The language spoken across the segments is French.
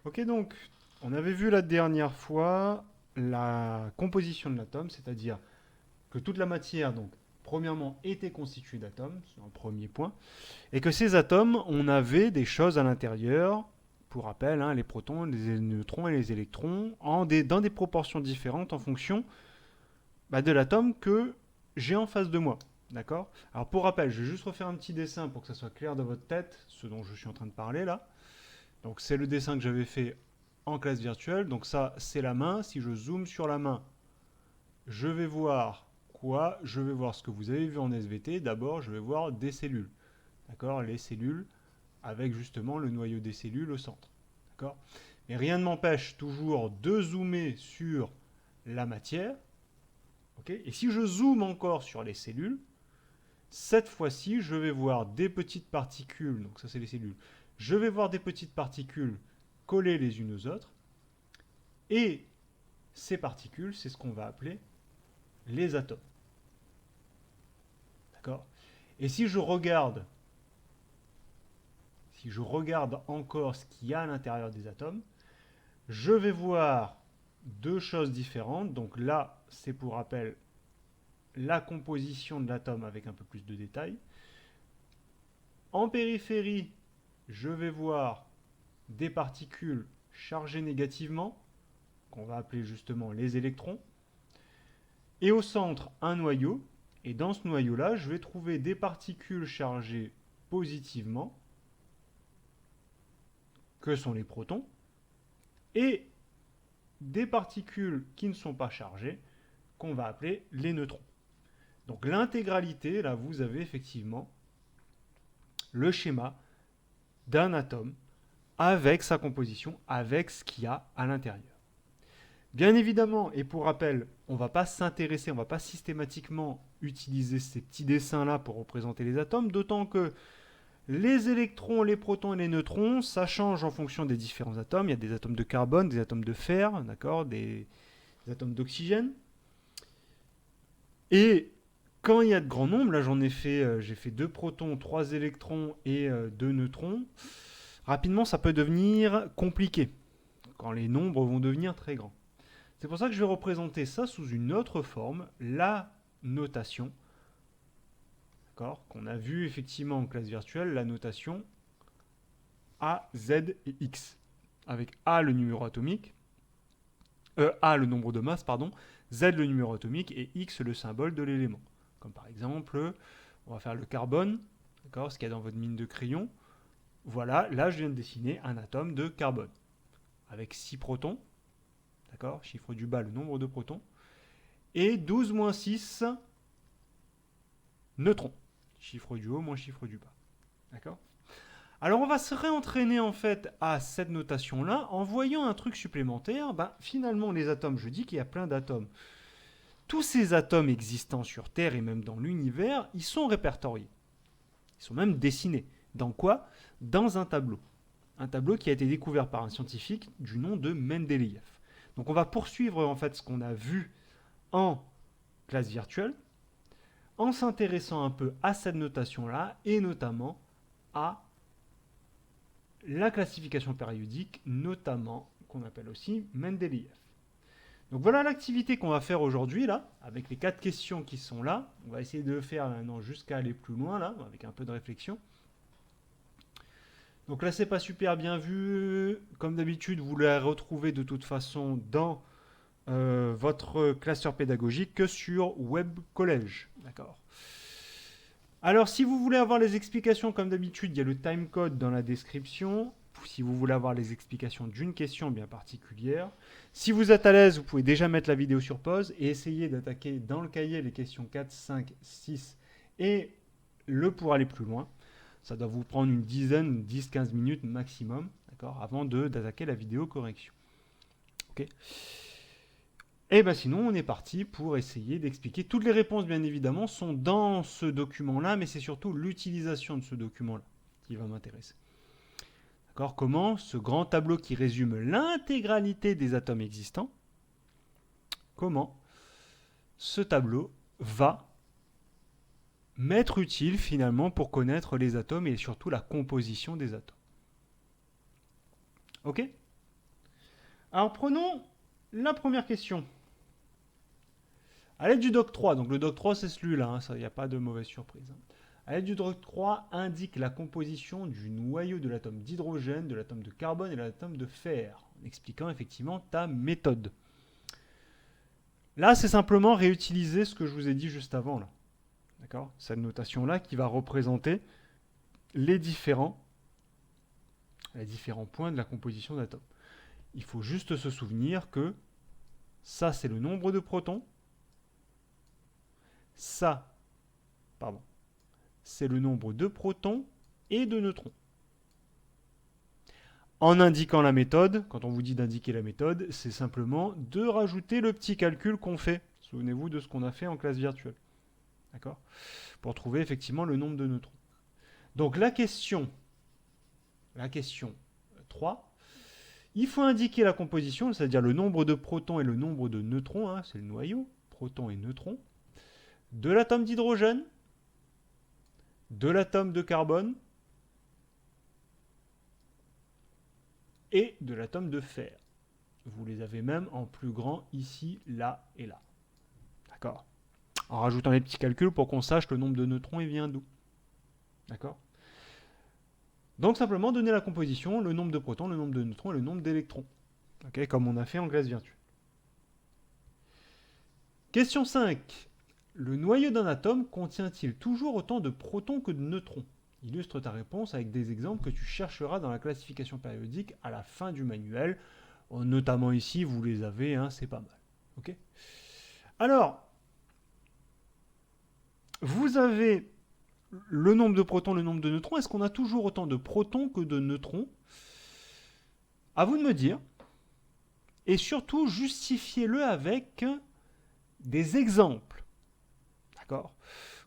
Ok, donc, on avait vu la dernière fois la composition de l'atome, c'est-à-dire que toute la matière, donc, premièrement, était constituée d'atomes, c'est un premier point, et que ces atomes, on avait des choses à l'intérieur, pour rappel, hein, les protons, les neutrons et les électrons, dans des proportions différentes en fonction de l'atome que j'ai en face de moi. D'accord. Alors pour rappel, je vais juste refaire un petit dessin pour que ça soit clair dans votre tête, ce dont je suis en train de parler là. Donc c'est le dessin que j'avais fait en classe virtuelle. Donc ça, c'est la main. Si je zoome sur la main, je vais voir quoi? Je vais voir ce que vous avez vu en SVT. D'abord, je vais voir des cellules. D'accord? Les cellules avec justement le noyau des cellules au centre. D'accord? Mais rien ne m'empêche toujours de zoomer sur la matière. Okay. Et si je zoome encore sur les cellules, cette fois-ci, je vais voir des petites particules, donc ça c'est les cellules, je vais voir des petites particules collées les unes aux autres, et ces particules, c'est ce qu'on va appeler les atomes. D'accord? Et si je regarde encore ce qu'il y a à l'intérieur des atomes, je vais voir deux choses différentes. Donc là, c'est pour rappel la composition de l'atome avec un peu plus de détails. En périphérie, je vais voir des particules chargées négativement, qu'on va appeler justement les électrons, et au centre, un noyau, et dans ce noyau-là, je vais trouver des particules chargées positivement, que sont les protons, et des particules qui ne sont pas chargées, qu'on va appeler les neutrons. Donc l'intégralité, là, vous avez effectivement le schéma d'un atome avec sa composition, avec ce qu'il y a à l'intérieur. Bien évidemment, et pour rappel, on ne va pas s'intéresser, on ne va pas systématiquement utiliser ces petits dessins-là pour représenter les atomes, d'autant que les électrons, les protons et les neutrons, ça change en fonction des différents atomes. Il y a des atomes de carbone, des atomes de fer, d'accord, des atomes d'oxygène. Et quand il y a de grands nombres, là j'ai fait 2 protons, 3 électrons et 2 neutrons, rapidement ça peut devenir compliqué, quand les nombres vont devenir très grands. C'est pour ça que je vais représenter ça sous une autre forme, la notation, qu'on a vu effectivement en classe virtuelle, la notation A, Z et X. Avec A le numéro atomique, A le nombre de masse, pardon, Z le numéro atomique et X le symbole de l'élément. Comme par exemple, on va faire le carbone, ce qu'il y a dans votre mine de crayon. Voilà, là je viens de dessiner un atome de carbone. Avec 6 protons, chiffre du bas le nombre de protons, et 12 moins 6 neutrons. Chiffre du haut moins chiffre du bas. D'accord? Alors on va se réentraîner en fait à cette notation-là en voyant un truc supplémentaire. Finalement, les atomes, je dis qu'il y a plein d'atomes. Tous ces atomes existants sur Terre et même dans l'univers, ils sont répertoriés. Ils sont même dessinés. Dans quoi? Dans un tableau. Un tableau qui a été découvert par un scientifique du nom de Mendeleïev. Donc on va poursuivre en fait ce qu'on a vu en classe virtuelle en s'intéressant un peu à cette notation-là et notamment à la classification périodique, notamment qu'on appelle aussi Mendeleïev. Donc voilà l'activité qu'on va faire aujourd'hui là, avec les 4 questions qui sont là. On va essayer de le faire maintenant jusqu'à aller plus loin là, avec un peu de réflexion. Donc là c'est pas super bien vu. Comme d'habitude, vous la retrouvez de toute façon dans votre classeur pédagogique que sur Web Collège. D'accord. Alors, si vous voulez avoir les explications, comme d'habitude, il y a le timecode dans la description. Si vous voulez avoir les explications d'une question bien particulière. Si vous êtes à l'aise, vous pouvez déjà mettre la vidéo sur pause et essayer d'attaquer dans le cahier les questions 4, 5, 6 et le pour aller plus loin. Ça doit vous prendre une dizaine, 10-15 minutes maximum, avant d'attaquer la vidéo correction. Ok. Et sinon, on est parti pour essayer d'expliquer. Toutes les réponses, bien évidemment, sont dans ce document-là, mais c'est surtout l'utilisation de ce document-là qui va m'intéresser. D'accord? Comment ce grand tableau qui résume l'intégralité des atomes existants, comment ce tableau va m'être utile finalement pour connaître les atomes et surtout la composition des atomes. Ok? Alors prenons la première question. À l'aide du doc 3, donc le doc 3 c'est celui-là, il n'y a pas de mauvaise surprise. À l'aide du doc 3, indique la composition du noyau de l'atome d'hydrogène, de l'atome de carbone et de l'atome de fer, en expliquant effectivement ta méthode. Là, c'est simplement réutiliser ce que je vous ai dit juste avant, là. D'accord ? Cette notation-là qui va représenter les différents points de la composition d'atomes. Il faut juste se souvenir que ça, c'est le nombre de protons. Ça, c'est le nombre de protons et de neutrons. En indiquant la méthode, quand on vous dit d'indiquer la méthode, c'est simplement de rajouter le petit calcul qu'on fait. Souvenez-vous de ce qu'on a fait en classe virtuelle. D'accord ? Pour trouver effectivement le nombre de neutrons. Donc la question 3, il faut indiquer la composition, c'est-à-dire le nombre de protons et le nombre de neutrons, hein, c'est le noyau, protons et neutrons, de l'atome d'hydrogène, de l'atome de carbone et de l'atome de fer. Vous les avez même en plus grand ici, là et là. D'accord ? En rajoutant les petits calculs pour qu'on sache le nombre de neutrons il vient d'où. D'accord ? Donc simplement donner la composition, le nombre de protons, le nombre de neutrons et le nombre d'électrons. Okay, comme on a fait en classe virtuelle. Question 5. Le noyau d'un atome contient-il toujours autant de protons que de neutrons ? Illustre ta réponse avec des exemples que tu chercheras dans la classification périodique à la fin du manuel. Notamment ici, vous les avez, hein, c'est pas mal. Okay ? Alors, vous avez le nombre de protons, le nombre de neutrons. Est-ce qu'on a toujours autant de protons que de neutrons ? À vous de me dire. Et surtout, justifiez-le avec des exemples. D'accord ?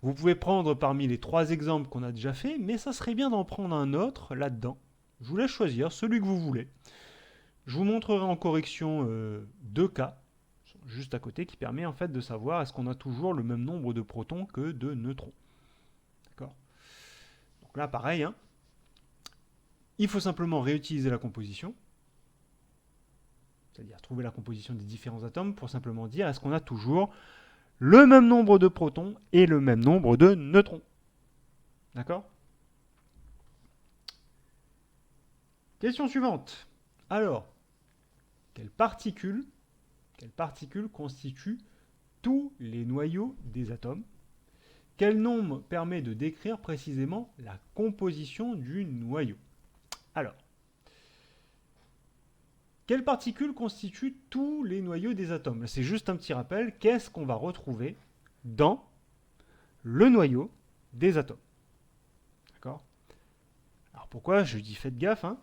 Vous pouvez prendre parmi les 3 exemples qu'on a déjà fait, mais ça serait bien d'en prendre un autre là-dedans. Je vous laisse choisir celui que vous voulez. Je vous montrerai en correction 2 cas, juste à côté, qui permet en fait de savoir est-ce qu'on a toujours le même nombre de protons que de neutrons. D'accord ? Donc là, pareil, hein, il faut simplement réutiliser la composition, c'est-à-dire trouver la composition des différents atomes pour simplement dire est-ce qu'on a toujours le même nombre de protons et le même nombre de neutrons. D'accord ? Question suivante. Alors, quelles particules constituent tous les noyaux des atomes ? Quel nombre permet de décrire précisément la composition du noyau ? Alors, quelles particules constituent tous les noyaux des atomes ? C'est juste un petit rappel, qu'est-ce qu'on va retrouver dans le noyau des atomes ? D'accord ? Alors pourquoi je dis faites gaffe, hein ?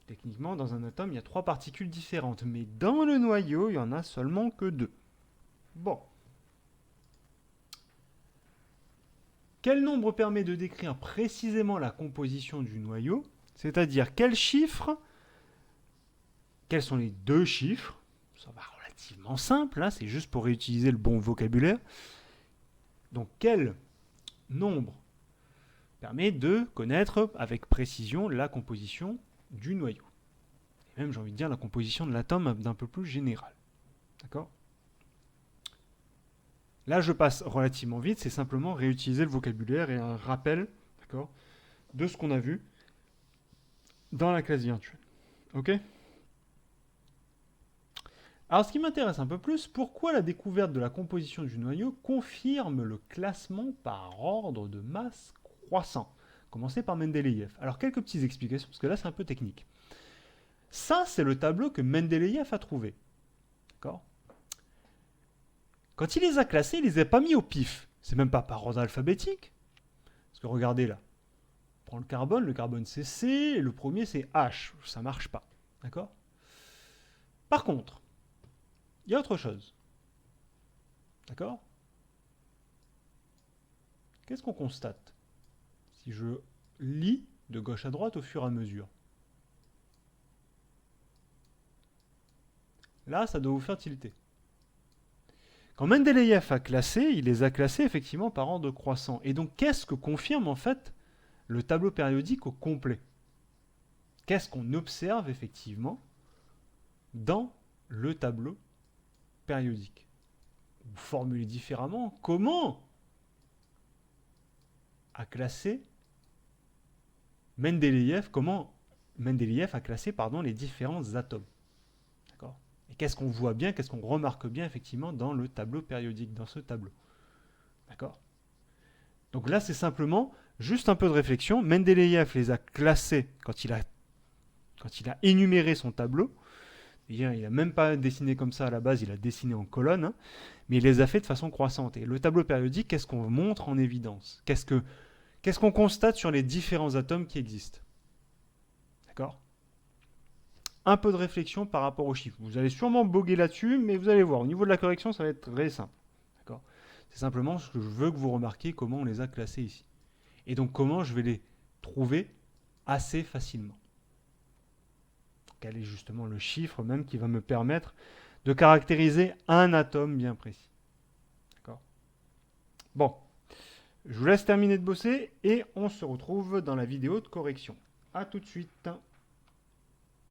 Techniquement, dans un atome, il y a 3 particules différentes, mais dans le noyau, il n'y en a seulement que 2. Bon. Quel nombre permet de décrire précisément la composition du noyau ? C'est-à-dire quels sont les 2 chiffres ? Ça va relativement simple, hein, c'est juste pour réutiliser le bon vocabulaire. Donc quel nombre permet de connaître avec précision la composition du noyau ? Et même, j'ai envie de dire, la composition de l'atome d'un peu plus général. D'accord ? Là, je passe relativement vite, c'est simplement réutiliser le vocabulaire et un rappel, d'accord, de ce qu'on a vu dans la classe virtuelle. Ok ? Alors, ce qui m'intéresse un peu plus, pourquoi la découverte de la composition du noyau confirme le classement par ordre de masse croissant, commencé par Mendeleïev. Alors, quelques petites explications, parce que là, c'est un peu technique. Ça, c'est le tableau que Mendeleïev a trouvé. D'accord ? Quand il les a classés, il les a pas mis au pif. C'est même pas par ordre alphabétique. Parce que regardez là. On prend le carbone c'est C, et le premier c'est H. Ça marche pas. D'accord ? Par contre, il y a autre chose. D'accord ? Qu'est-ce qu'on constate si je lis de gauche à droite au fur et à mesure ? Là, ça doit vous faire tilter. Quand Mendeleïev a classé, il les a classés effectivement par ordre croissant. Et donc, qu'est-ce que confirme en fait le tableau périodique au complet ? Qu'est-ce qu'on observe effectivement dans le tableau périodique. Ou formulé différemment, comment a classé Mendeleïev, a classé les différents atomes. D'accord. Et qu'est-ce qu'on voit bien, qu'est-ce qu'on remarque bien effectivement dans le tableau périodique, dans ce tableau. D'accord. Donc là, c'est simplement juste un peu de réflexion. Mendeleïev les a classés quand il a énuméré son tableau. Il n'a même pas dessiné comme ça à la base, il a dessiné en colonne, hein, mais il les a fait de façon croissante. Et le tableau périodique, qu'est-ce qu'on montre en évidence? Qu'est-ce qu'on constate sur les différents atomes qui existent? D'accord. Un peu de réflexion par rapport aux chiffres. Vous allez sûrement boguer là-dessus, mais vous allez voir, au niveau de la correction, ça va être très simple. D'accord. C'est simplement ce que je veux que vous remarquiez, comment on les a classés ici. Et donc comment je vais les trouver assez facilement. Quel est justement le chiffre même qui va me permettre de caractériser un atome bien précis. D'accord. Bon, je vous laisse terminer de bosser et on se retrouve dans la vidéo de correction. A tout de suite.